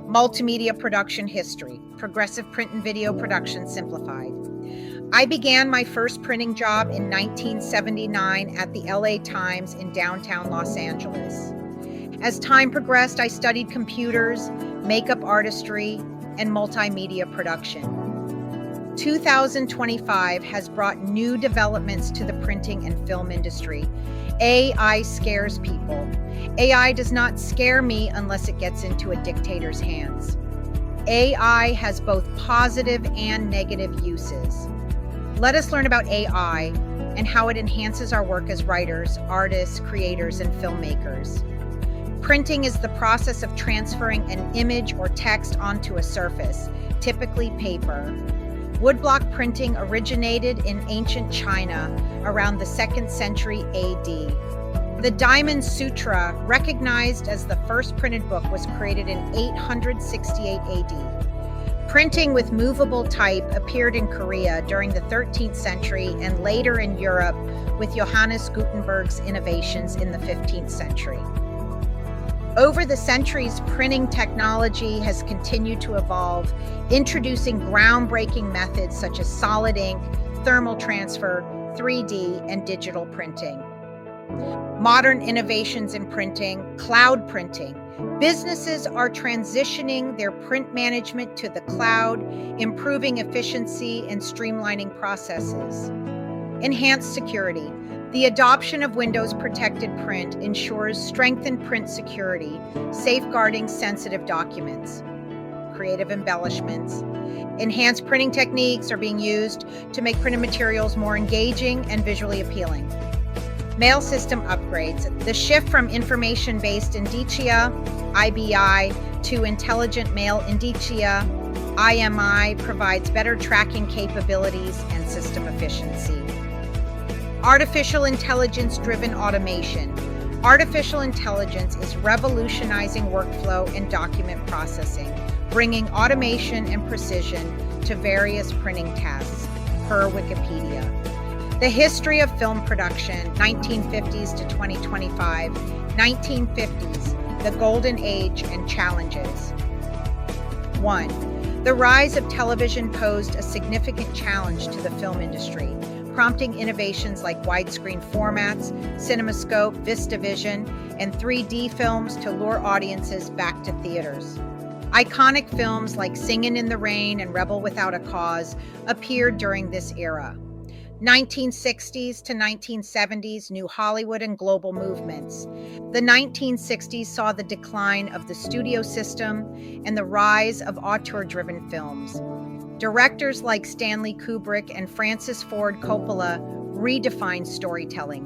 Multimedia Production History, Progressive Print and Video Production Simplified. I began my first printing job in 1979 at the LA Times in downtown Los Angeles. As time progressed, I studied computers, makeup artistry, and multimedia production. 2025 has brought new developments to the printing and film industry. AI scares people. AI does not scare me unless it gets into a dictator's hands. AI has both positive and negative uses. Let us learn about AI and how it enhances our work as writers, artists, creators, and filmmakers. Printing is the process of transferring an image or text onto a surface, typically paper. Woodblock printing originated in ancient China around the 2nd century AD. The Diamond Sutra, recognized as the first printed book, was created in 868 AD. Printing with movable type appeared in Korea during the 13th century and later in Europe with Johannes Gutenberg's innovations in the 15th century. Over the centuries, printing technology has continued to evolve, introducing groundbreaking methods such as solid ink, thermal transfer, 3D, and digital printing. Modern innovations in printing, cloud printing. Businesses are transitioning their print management to the cloud, improving efficiency and streamlining processes. Enhanced security. The adoption of Windows Protected Print ensures strengthened print security, safeguarding sensitive documents. Creative embellishments. Enhanced printing techniques are being used to make printed materials more engaging and visually appealing. Mail system upgrades. The shift from information-based indicia, IBI, to intelligent mail indicia, IMI, provides better tracking capabilities and system efficiency. Artificial intelligence-driven automation. Artificial intelligence is revolutionizing workflow and document processing, bringing automation and precision to various printing tasks, per Wikipedia. The history of film production, 1950s to 2025, 1950s, the golden age and challenges. 1. The rise of television posed a significant challenge to the film industry, prompting innovations like widescreen formats, CinemaScope, VistaVision, and 3D films to lure audiences back to theaters. Iconic films like Singin' in the Rain and Rebel Without a Cause appeared during this era. 1960s to 1970s, New Hollywood and global movements. The 1960s saw the decline of the studio system and the rise of auteur-driven films. Directors like Stanley Kubrick and Francis Ford Coppola redefined storytelling.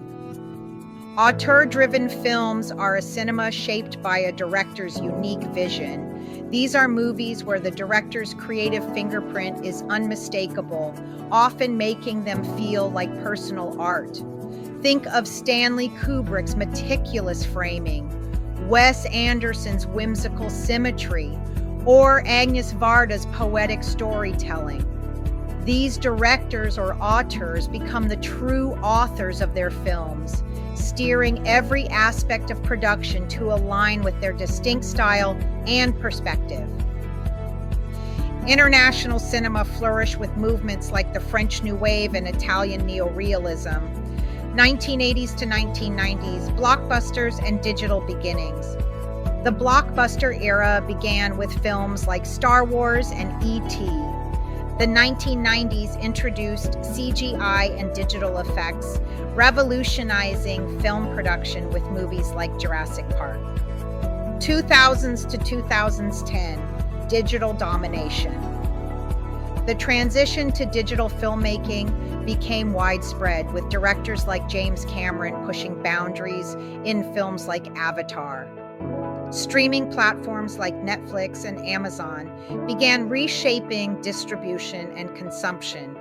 Auteur-driven films are a cinema shaped by a director's unique vision. These are movies where the director's creative fingerprint is unmistakable, often making them feel like personal art. Think of Stanley Kubrick's meticulous framing, Wes Anderson's whimsical symmetry, or Agnes Varda's poetic storytelling. These directors or auteurs become the true authors of their films, steering every aspect of production to align with their distinct style and perspective. International cinema flourished with movements like the French New Wave and Italian neorealism. 1980s to 1990s, blockbusters and digital beginnings. The blockbuster era began with films like Star Wars and E.T. The 1990s introduced CGI and digital effects, revolutionizing film production with movies like Jurassic Park. 2000s to 2010, digital domination. The transition to digital filmmaking became widespread, with directors like James Cameron pushing boundaries in films like Avatar. Streaming platforms like Netflix and Amazon began reshaping distribution and consumption.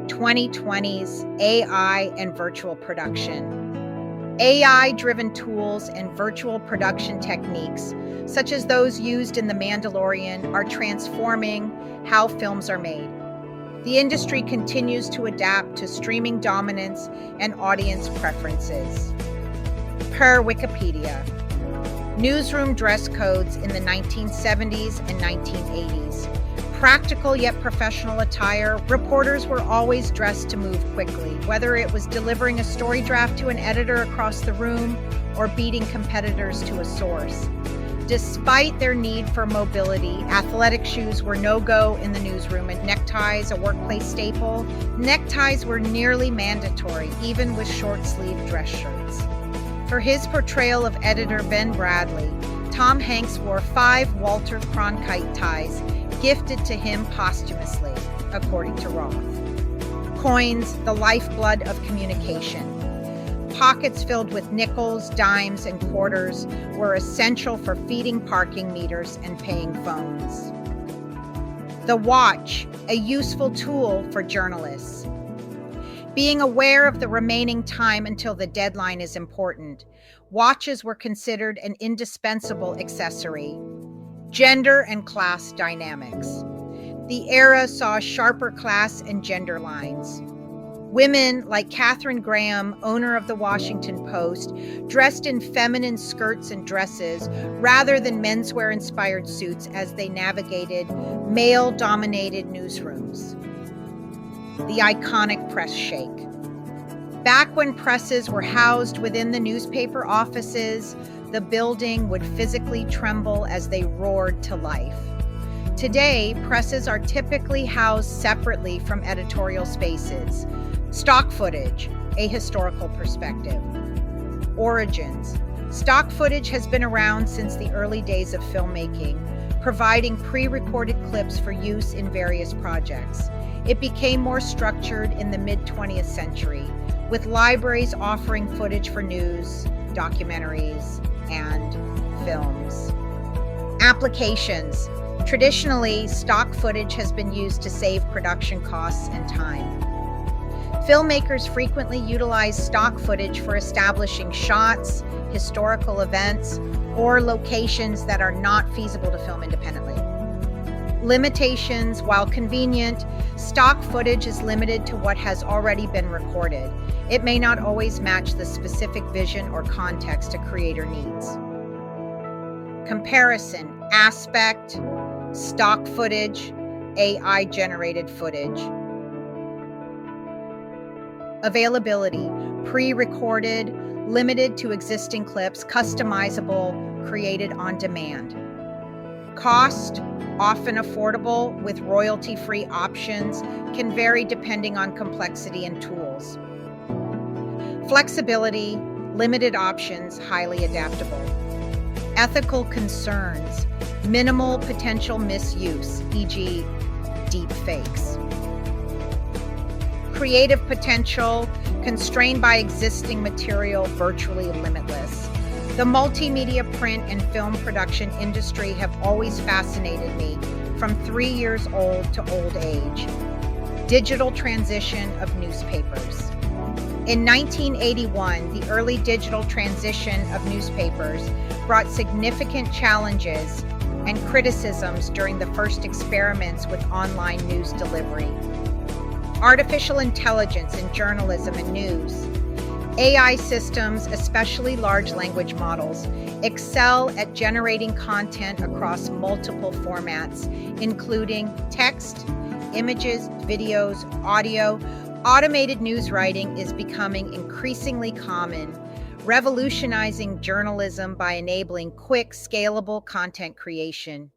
2020s, AI and virtual production. AI-driven tools and virtual production techniques, such as those used in The Mandalorian, are transforming how films are made. The industry continues to adapt to streaming dominance and audience preferences. Per Wikipedia. newsroom dress codes in the 1970s and 1980s. Practical yet professional attire, reporters were always dressed to move quickly, whether it was delivering a story draft to an editor across the room or beating competitors to a source. Despite their need for mobility, athletic shoes were no-go in the newsroom, and neckties, a workplace staple. Neckties were nearly mandatory, even with short-sleeved dress shirts. For his portrayal of editor Ben Bradley, Tom Hanks wore 5 Walter Cronkite ties, gifted to him posthumously, according to Roth. Coins, the lifeblood of communication. Pockets filled with nickels, dimes, and quarters were essential for feeding parking meters and paying phones. The watch, a useful tool for journalists. Being aware of the remaining time until the deadline is important. Watches were considered an indispensable accessory. Gender and class dynamics. The era saw sharper class and gender lines. Women like Katharine Graham, owner of the Washington Post, dressed in feminine skirts and dresses rather than menswear-inspired suits as they navigated male-dominated newsrooms. The iconic press shake. Back when presses were housed within the newspaper offices, the building would physically tremble as they roared to life. Today, presses are typically housed separately from editorial spaces. Stock footage, a historical perspective. Origins. Stock footage has been around since the early days of filmmaking, providing pre-recorded clips for use in various projects. It became more structured in the mid-20th century, with libraries offering footage for news, documentaries, and films. Applications. Traditionally, stock footage has been used to save production costs and time. Filmmakers frequently utilize stock footage for establishing shots, historical events, or locations that are not feasible to film independently. Limitations. While convenient, stock footage is limited to what has already been recorded. It may not always match the specific vision or context a creator needs. Comparison. Aspect, stock footage, AI-generated footage. Availability. Pre-recorded, limited to existing clips, customizable, created on demand. Cost. Often affordable with royalty-free options, can vary depending on complexity and tools. Flexibility. Limited options, highly adaptable. Ethical concerns. Minimal potential misuse, e.g. deep fakes. Creative potential, constrained by existing material, virtually limitless. The multimedia print and film production industry have always fascinated me, from 3 years old to old age. Digital transition of newspapers. In 1981, the early digital transition of newspapers brought significant challenges and criticisms during the first experiments with online news delivery. Artificial intelligence in journalism and news. AI systems, especially large language models, excel at generating content across multiple formats, including text, images, videos, audio. Automated news writing is becoming increasingly common, revolutionizing journalism by enabling quick, scalable content creation.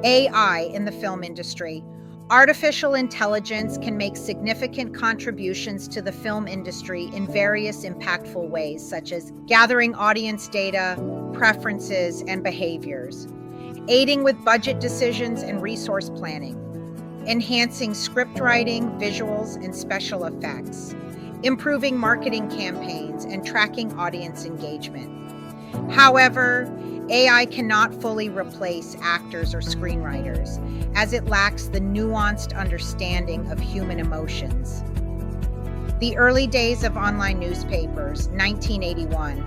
AI in the film industry. Artificial intelligence can make significant contributions to the film industry in various impactful ways, such as gathering audience data, preferences, and behaviors, aiding with budget decisions and resource planning, enhancing script writing, visuals, and special effects, improving marketing campaigns, and tracking audience engagement. However, AI cannot fully replace actors or screenwriters, as it lacks the nuanced understanding of human emotions. The early days of online newspapers, 1981.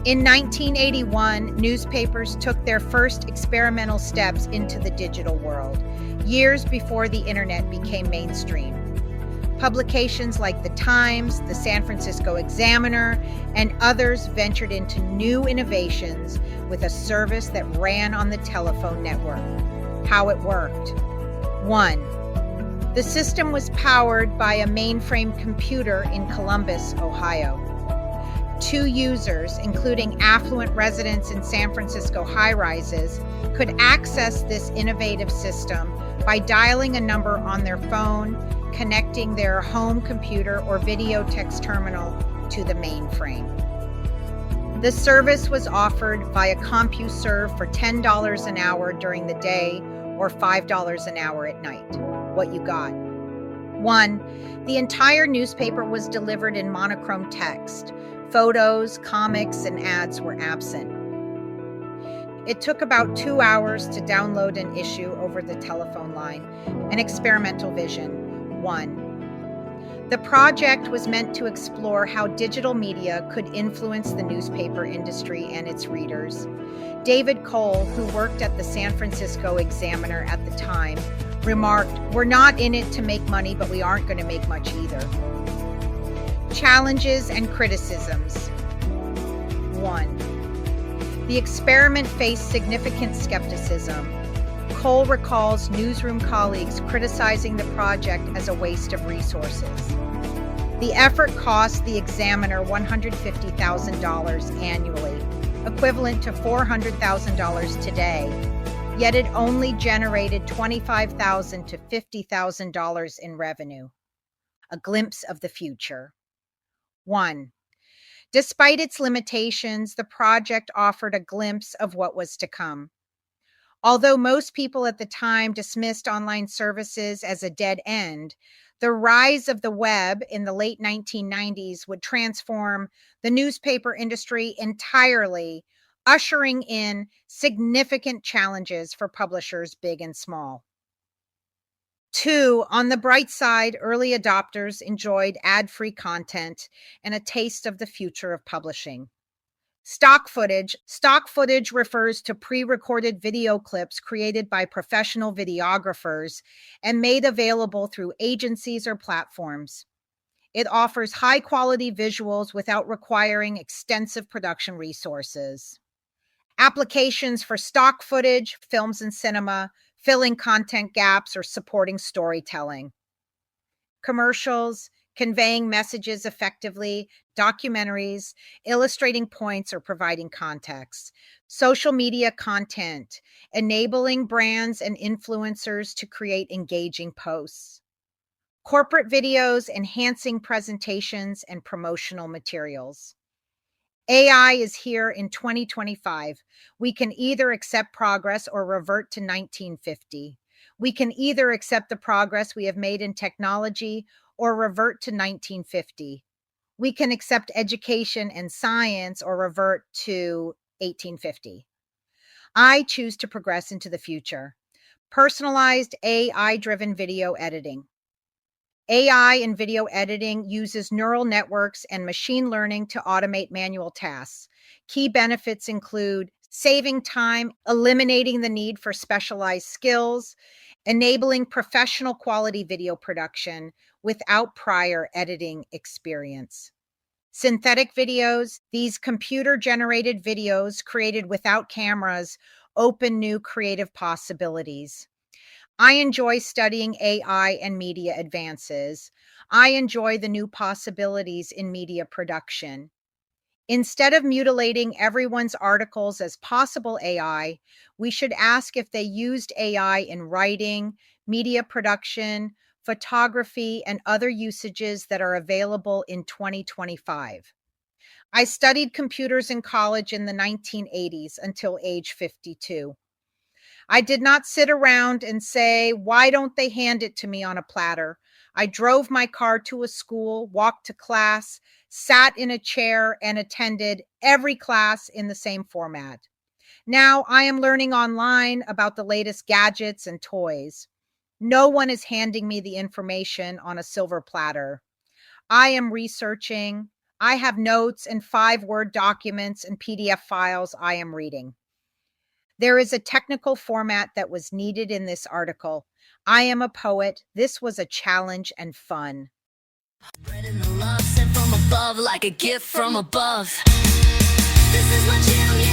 In 1981, newspapers took their first experimental steps into the digital world, years before the internet became mainstream. Publications like The Times, the San Francisco Examiner, and others ventured into new innovations with a service that ran on the telephone network. How it worked. 1. The system was powered by a mainframe computer in Columbus, Ohio. 2 users, including affluent residents in San Francisco high-rises, could access this innovative system by dialing a number on their phone, connecting their home computer or video text terminal to the mainframe. The service was offered via CompuServe for $10 an hour during the day or $5 an hour at night. What you got? 1. The entire newspaper was delivered in monochrome text. Photos, comics, and ads were absent. It took about 2 hours to download an issue over the telephone line. An experimental vision. 1. The project was meant to explore how digital media could influence the newspaper industry and its readers. David Cole, who worked at the San Francisco Examiner at the time, remarked, "We're not in it to make money, but we aren't going to make much either." Challenges and criticisms. 1. The experiment faced significant skepticism. Cole recalls newsroom colleagues criticizing the project as a waste of resources. The effort cost the Examiner $150,000 annually, equivalent to $400,000 today, yet it only generated $25,000 to $50,000 in revenue. A glimpse of the future. 1. Despite its limitations, the project offered a glimpse of what was to come. Although most people at the time dismissed online services as a dead end, the rise of the web in the late 1990s would transform the newspaper industry entirely, ushering in significant challenges for publishers big and small. 2. On the bright side, early adopters enjoyed ad-free content and a taste of the future of publishing. Stock footage. Stock footage refers to pre-recorded video clips created by professional videographers and made available through agencies or platforms. It offers high-quality visuals without requiring extensive production resources. Applications for stock footage, films and cinema, filling content gaps, or supporting storytelling. Commercials, conveying messages effectively, documentaries, illustrating points or providing context. Social media content, enabling brands and influencers to create engaging posts. Corporate videos, enhancing presentations and promotional materials. AI is here in 2025. We can either accept progress or revert to 1950. We can either accept the progress we have made in technology or revert to 1950. We can accept education and science or revert to 1850. I choose to progress into the future. Personalized AI-driven video editing. AI in video editing uses neural networks and machine learning to automate manual tasks. Key benefits include saving time, eliminating the need for specialized skills, enabling professional quality video production without prior editing experience. Synthetic videos. These computer-generated videos created without cameras open new creative possibilities. I enjoy studying AI and media advances. I enjoy the new possibilities in media production. Instead of mutilating everyone's articles as possible AI, we should ask if they used AI in writing, media production, photography, and other usages that are available in 2025. I studied computers in college in the 1980s until age 52. I did not sit around and say, "Why don't they hand it to me on a platter?" I drove my car to a school, walked to class, sat in a chair, and attended every class in the same format. Now I am learning online about the latest gadgets and toys. No one is handing me the information on a silver platter. I am researching. I have notes and 5-word documents and PDF files I am reading. There is a technical format that was needed in this article. I am a poet. This was a challenge and fun. Spreading the love sent from above like a gift from above. This is my jam.